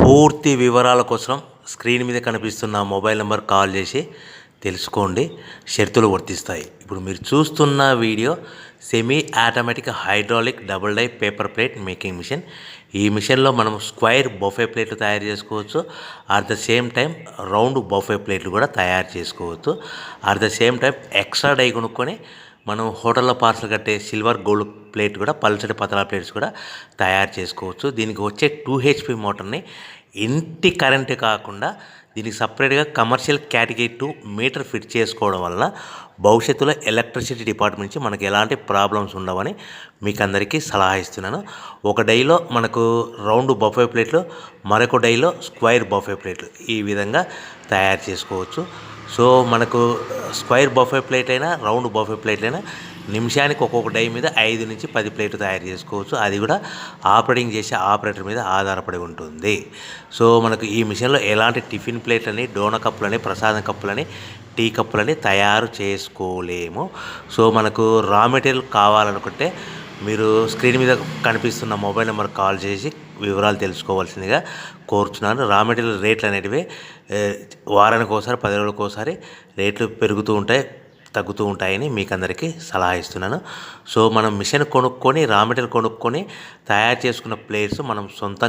పూర్తి వివరాల కోసం స్క్రీన్ మీద కనిపిస్తున్న మొబైల్ నెంబర్ కాల్ చేసి తెలుసుకోండి. షరతులు వర్తిస్తాయి. ఇప్పుడు మీరు చూస్తున్న video semi automatic hydraulic double die paper plate making machine. ఈ మిషన్లో మనం స్క్వైర్ బఫే ప్లేట్లు తయారు చేసుకోవచ్చు. At the same time round buffet ప్లేట్లు కూడా తయారు చేసుకోవచ్చు. At the same time extra die కొనుక్కొని మనం హోటల్లో పార్సల్ కట్టే సిల్వర్ గోల్డ్ ప్లేట్ కూడా పల్చటి పతలా ప్లేట్స్ కూడా తయారు చేసుకోవచ్చు. దీనికి వచ్చే 2 HP మోటార్ని ఇంటి కరెంటు కాకుండా దీనికి సపరేట్గా కమర్షియల్ కేటగిరీ 2 మీటర్ ఫిట్ చేసుకోవడం వల్ల భవిష్యత్తులో ఎలక్ట్రిసిటీ డిపార్ట్మెంట్ నుంచి మనకి ఎలాంటి ప్రాబ్లమ్స్ ఉండవని మీకు అందరికీ సలహా ఇస్తున్నాను. ఒక డైలో మనకు రౌండ్ బఫే ప్లేట్లు, మరొక డైలో స్క్వైర్ బఫే ప్లేట్లు ఈ విధంగా తయారు చేసుకోవచ్చు. సో మనకు స్క్వైర్ బఫే ప్లేట్ అయినా రౌండ్ బఫే ప్లేట్ అయినా నిమిషానికి ఒక్కొక్క డై మీద 5 నుంచి 10 ప్లేట్లు తయారు చేసుకోవచ్చు. అది కూడా ఆపరేటింగ్ చేసే ఆపరేటర్ మీద ఆధారపడి ఉంటుంది. సో మనకు ఈ మిషన్లో ఎలాంటి టిఫిన్ ప్లేట్లని, డోనా కప్పులని, ప్రసాదం కప్పులని, టీ కప్పులని తయారు చేసుకోలేము. సో మనకు రా మెటీరియల్ కావాలనుకుంటే మీరు స్క్రీన్ మీద కనిపిస్తున్న మొబైల్ నెంబర్ కాల్ చేసి వివరాలు తెలుసుకోవాల్సిందిగా కోరుచున్నాను. రా మెటీరియల్ రేట్లు అనేటివి వారానికి ఒకసారి, 10 రోజులకు ఒకసారి రేట్లు పెరుగుతూ ఉంటాయి, తగ్గుతూ ఉంటాయని మీకు అందరికీ సలహా ఇస్తున్నాను. సో మనం మిషన్ కొనుక్కొని రా మెటీరియల్ కొనుక్కొని తయారు చేసుకున్న ప్లేట్స్ మనం సొంతంగా